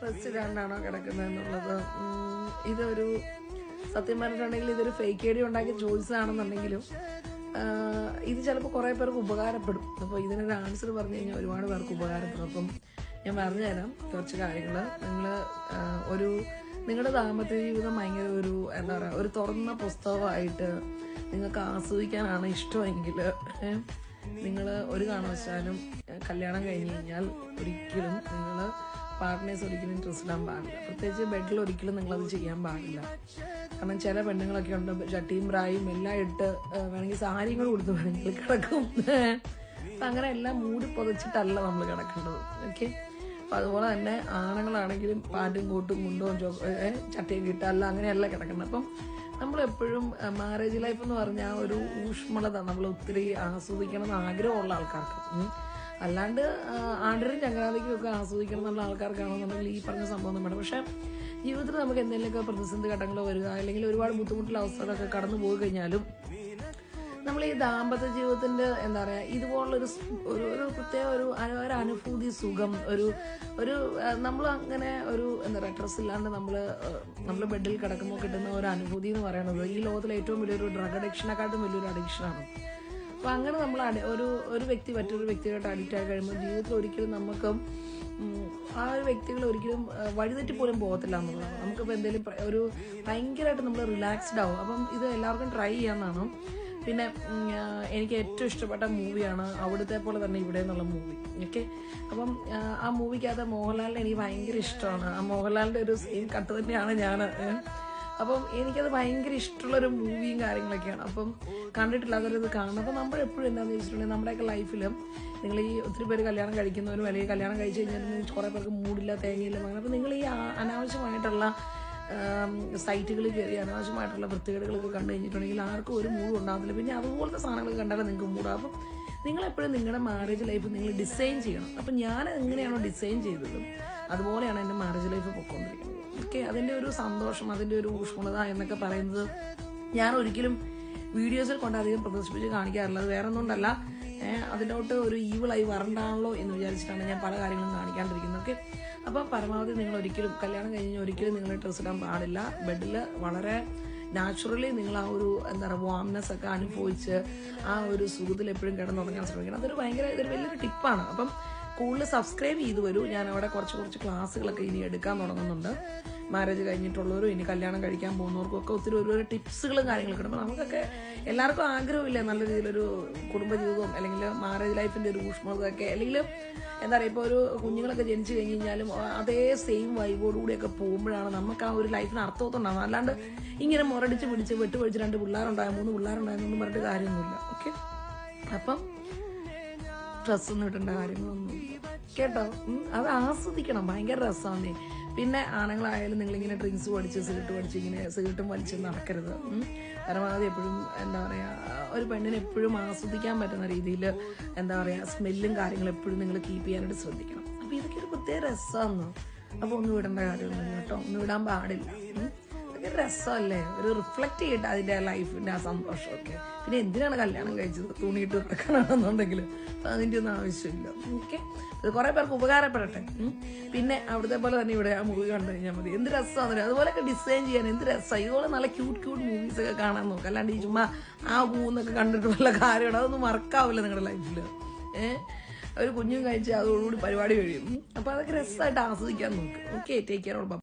Dress ഇടാണ്ടാണോ കിടക്കുന്നതെന്നുള്ളത് ഇതൊരു സത്യം പറഞ്ഞിട്ടുണ്ടെങ്കിൽ ഇതൊരു ഫേക്ക് ഐഡി ഉണ്ടാക്കിയ ചോയ്സ് ആണെന്നുണ്ടെങ്കിലും ഇത് ചിലപ്പോൾ കുറേ പേർക്ക് ഉപകാരപ്പെടും. അപ്പോൾ ഇതിനൊരു ആൻസർ പറഞ്ഞു കഴിഞ്ഞാൽ ഒരുപാട് പേർക്ക് ഉപകാരപ്പെടും. അപ്പം ഞാൻ പറഞ്ഞു തരാം കുറച്ച് കാര്യങ്ങൾ. നിങ്ങളുടെ ദാമ്പത്യ ജീവിതം ഭയങ്കര ഒരു എന്താ പറയുക, ഒരു തുറന്ന പുസ്തകമായിട്ട് നിങ്ങൾക്ക് ആസ്വദിക്കാനാണ് ഇഷ്ടമെങ്കിൽ നിങ്ങൾ ഒരു കാരണവശാലും കല്യാണം കഴിഞ്ഞ് കഴിഞ്ഞാൽ ഒരിക്കലും നിങ്ങൾ പാർട്ട്നേഴ്സ് ഒരിക്കലും ഡ്രസ് ഇടാൻ പാടില്ല. പ്രത്യേകിച്ച് ബെഡിൽ ഒരിക്കലും നിങ്ങളത് ചെയ്യാൻ പാടില്ല. കാരണം ചില പെണ്ണുങ്ങളൊക്കെ ഉണ്ട് ചട്ടിയും പ്രായും എല്ലാം ഇട്ട് വേണമെങ്കിൽ സാരിയും കൂടെ കൊടുത്ത് വേണമെങ്കിൽ കിടക്കും. അപ്പം അങ്ങനെ എല്ലാം മൂടി പൊതച്ചിട്ടല്ല നമ്മൾ കിടക്കേണ്ടത്. ഓക്കെ. അപ്പം അതുപോലെ തന്നെ ആണുങ്ങളാണെങ്കിലും പാൻറ്റും കോട്ടും മുണ്ടവും ചട്ടിയും കിട്ടല്ല അങ്ങനെയല്ല കിടക്കുന്നത്. അപ്പം നമ്മളെപ്പോഴും മാരേജ് ലൈഫ് എന്ന് പറഞ്ഞാൽ ഒരു ഊഷ്മളത നമ്മൾ ഒത്തിരി ആസ്വദിക്കണം എന്ന് ആഗ്രഹമുള്ള ആൾക്കാർക്ക്, അല്ലാണ്ട് ആണ്ടരും ചങ്ങനാതിക്കും ഒക്കെ ആസ്വദിക്കണം എന്നുള്ള ആൾക്കാർക്കാണെന്നുണ്ടെങ്കിൽ ഈ പറഞ്ഞ സംഭവം ഒന്നും വേണം. പക്ഷേ ജീവിതത്തിൽ നമുക്ക് എന്തെങ്കിലുമൊക്കെ പ്രതിസന്ധി ഘട്ടങ്ങൾ വരിക അല്ലെങ്കിൽ ഒരുപാട് ബുദ്ധിമുട്ടുള്ള അവസ്ഥകളൊക്കെ കടന്നു പോയി കഴിഞ്ഞാലും നമ്മൾ ഈ ദാമ്പത്യ ജീവിതത്തിൻ്റെ എന്താ പറയുക ഇതുപോലുള്ളൊരു ഒരു പ്രത്യേക ഒരു അനുഭൂതി സുഖം ഒരു നമ്മൾ അങ്ങനെ ഒരു എന്താ പറയുക ഡ്രസ്സ് ഇല്ലാണ്ട് നമ്മൾ ബെഡിൽ കിടക്കുമ്പോൾ കിട്ടുന്ന ഒരു അനുഭൂതി എന്ന് പറയുന്നത് ഈ ലോകത്തിലെ ഏറ്റവും വലിയൊരു ഡ്രഗ് അഡിക്ഷനെക്കാട്ടും വലിയൊരു അഡിക്ഷനാണ്. അപ്പം അങ്ങനെ നമ്മൾ ഒരു വ്യക്തി മറ്റൊരു വ്യക്തിയായിട്ട് അഡിക്റ്റ് ആയി കഴിയുമ്പോൾ ജീവിതത്തിൽ ഒരിക്കലും നമുക്ക് ആ ഒരു വ്യക്തികൾ ഒരിക്കലും വഴിതെറ്റി പോലും പോകത്തില്ല എന്നുള്ളതാണ്. നമുക്കിപ്പോൾ എന്തെങ്കിലും ഒരു ഭയങ്കരമായിട്ട് നമ്മൾ റിലാക്സ്ഡ് ആവും. അപ്പം ഇത് എല്ലാവർക്കും ട്രൈ ചെയ്യാമെന്നാണ്. പിന്നെ എനിക്ക് ഏറ്റവും ഇഷ്ടപ്പെട്ട മൂവിയാണ് അവിടുത്തെ പോലെ തന്നെ ഇവിടെ എന്നുള്ള മൂവി. ഓക്കെ. അപ്പം ആ മൂവിക്കകത്ത് മോഹൻലാലിനെ എനിക്ക് ഭയങ്കര ഇഷ്ടമാണ്. ആ മോഹൻലാലിൻ്റെ ഒരു സെയിം കട്ട് തന്നെയാണ് ഞാൻ. അപ്പം എനിക്കത് ഭയങ്കര ഇഷ്ടമുള്ളൊരു മൂവിയും കാര്യങ്ങളൊക്കെയാണ്. അപ്പം കണ്ടിട്ടില്ലാത്തവരത് കാണണം. അപ്പം നമ്മളെപ്പോഴും എന്താണെന്ന് വെച്ചിട്ടുണ്ടെങ്കിൽ നമ്മുടെയൊക്കെ ലൈഫിൽ നിങ്ങൾ ഈ ഒത്തിരി പേര് കല്യാണം കഴിക്കുന്നവരും അല്ലെങ്കിൽ കല്യാണം കഴിച്ച് കഴിഞ്ഞാൽ കുറേ പേർക്ക് മൂടില്ല തേങ്ങയില്ല അങ്ങനെ. അപ്പം നിങ്ങൾ ഈ അനാവശ്യമായിട്ടുള്ള സൈറ്റുകളിൽ കയറി അനാവശ്യമായിട്ടുള്ള വൃത്തികേടുകളൊക്കെ കണ്ടു കഴിഞ്ഞിട്ടുണ്ടെങ്കിൽ ആർക്കും ഒരു മൂടും ഉണ്ടാകത്തില്ല. പിന്നെ അതുപോലത്തെ സാധനങ്ങൾ കണ്ടാലും നിങ്ങൾക്ക് മൂടാം. അപ്പം നിങ്ങളെപ്പോഴും നിങ്ങളുടെ മാരേജ് ലൈഫ് നിങ്ങൾ ഡിസൈൻ ചെയ്യണം. അപ്പം ഞാൻ എങ്ങനെയാണോ ഡിസൈൻ ചെയ്തത് അതുപോലെയാണ് എൻ്റെ മാരേജ് ലൈഫ് പൊയ്ക്കൊണ്ടിരിക്കുന്നത്. ഓക്കെ. അതിൻ്റെ ഒരു സന്തോഷം, അതിൻ്റെ ഒരു ഊഷ്മളത എന്നൊക്കെ പറയുന്നത് ഞാൻ ഒരിക്കലും വീഡിയോസിൽ കൊണ്ട് അധികം പ്രദർശിപ്പിച്ച് കാണിക്കാറില്ല. അത് വേറെ ഒന്നുകൊണ്ടല്ല, അതിലോട്ട് ഒരു ഈവിളായി വരണ്ടാണല്ലോ എന്ന് വിചാരിച്ചിട്ടാണ് ഞാൻ പല കാര്യങ്ങളും കാണിക്കാണ്ടിരിക്കുന്നത്. ഓക്കെ. അപ്പോൾ പരമാവധി നിങ്ങൾ ഒരിക്കലും കല്യാണം കഴിഞ്ഞ് ഒരിക്കലും നിങ്ങൾ ഡ്രസ്സ് ഇടാൻ പാടില്ല. ബെഡിൽ വളരെ നാച്ചുറലി നിങ്ങൾ ആ ഒരു എന്താ പറയുക വാംനെസ് ഒക്കെ അനുഭവിച്ച് ആ ഒരു സുഖത്തിൽ എപ്പോഴും കിടന്നുറങ്ങാൻ ശ്രമിക്കണം. ഇതൊരു വലിയൊരു ടിപ്പാണ്. അപ്പം കൂടുതൽ സബ്സ്ക്രൈബ് ചെയ്ത് വരൂ. ഞാൻ അവിടെ കുറച്ച് ക്ലാസ്സുകളൊക്കെ ഇനി എടുക്കാൻ തുടങ്ങുന്നുണ്ട്. മാരേജ് കഴിഞ്ഞിട്ടുള്ളവരും ഇനി കല്യാണം കഴിക്കാൻ പോകുന്നവർക്കും ഒക്കെ ഒത്തിരി ഒരു ടിപ്സുകളും കാര്യങ്ങളൊക്കെ ഉണ്ട്. നമുക്കൊക്കെ എല്ലാവർക്കും ആഗ്രഹമില്ല നല്ല രീതിയിലൊരു കുടുംബജീവിതവും അല്ലെങ്കിൽ മാരേജ് ലൈഫിൻ്റെ ഒരു ഊഷ്മളതയൊക്കെ അല്ലെങ്കിൽ എന്താ പറയുക ഇപ്പോൾ ഒരു കുഞ്ഞുങ്ങളൊക്കെ ജനിച്ചു കഴിഞ്ഞ് കഴിഞ്ഞാലും അതേ സെയിം വൈബോടുകൂടിയൊക്കെ പോകുമ്പോഴാണ് നമുക്ക് ആ ഒരു ലൈഫിന് അർത്ഥമൊത്തുണ്ടാകുന്നത്. അല്ലാണ്ട് ഇങ്ങനെ മുരടിച്ച് പിടിച്ച് വെട്ടുപഴിച്ച് 2 പിള്ളേരുണ്ടായ 3 പിള്ളേരുണ്ടായെന്നൊന്നും പറഞ്ഞിട്ട് കാര്യമൊന്നുമില്ല. ഓക്കെ. അപ്പം ഡ്രസ്സൊന്നും ഇടേണ്ട കാര്യങ്ങളൊന്നുമില്ല കേട്ടോ. അത് ആസ്വദിക്കണം. ഭയങ്കര രസമാണ്. പിന്നെ ആണുങ്ങളായാലും നിങ്ങളിങ്ങനെ ഡ്രിങ്ക്സ് പഠിച്ച് സിഗരറ്റും വലിച്ച് നടക്കരുത്. പരമാവധി എപ്പോഴും എന്താ പറയുക ഒരു പെണ്ണിന് എപ്പോഴും ആസ്വദിക്കാൻ പറ്റുന്ന രീതിയിൽ എന്താ പറയുക സ്മെല്ലും കാര്യങ്ങളും എപ്പോഴും നിങ്ങൾ കീപ്പ് ചെയ്യാനായിട്ട് ശ്രദ്ധിക്കണം. അപ്പോൾ ഇതൊക്കെ ഒരു പ്രത്യേക രസമാണ്. അപ്പോൾ ഒന്നും ഇടേണ്ട കാര്യമൊന്നുമില്ല കേട്ടോ. ഒന്നും ഇടാൻ പാടില്ല. അതൊക്കെ രസമല്ലേ, ഒരു റിഫ്ലക്റ്റ് ചെയ്യട്ടെ അതിൻ്റെ ലൈഫിൻ്റെ ആ സന്തോഷമൊക്കെ. പിന്നെ എന്തിനാണ് കല്യാണം കഴിച്ചത്, തുണിയിട്ട് കിടക്കാനാണെന്നുണ്ടെങ്കിൽ അതിൻ്റെ ഒന്നും ആവശ്യമില്ല. ഓക്കെ. അത് കുറേ പേർക്ക് ഉപകാരപ്പെടട്ടെ. പിന്നെ അവിടുത്തെ പോലെ തന്നെ ഇവിടെ ആ മൂവി കണ്ടു കഴിഞ്ഞാൽ മതി. എന്ത് രസമാണ് അതുപോലെയൊക്കെ ഡിസൈൻ ചെയ്യാൻ എന്ത് രസമാണ്. ഇതുപോലെ നല്ല ക്യൂട്ട് മൂവീസൊക്കെ കാണാൻ നോക്കുക. അല്ലാണ്ട് ഈ ചുമ്മാ ആ പൂന്നൊക്കെ കണ്ടിട്ട് വല്ല കാര്യമാണ്. അതൊന്നും വർക്കാവില്ല നിങ്ങളുടെ ലൈഫിൽ. ഒരു കുഞ്ഞും കഴിച്ച് അതോടുകൂടി പരിപാടി കഴിയും. അപ്പോൾ അതൊക്കെ രസമായിട്ട് ആസ്വദിക്കാൻ നോക്കുക. ഓക്കെ. Take care.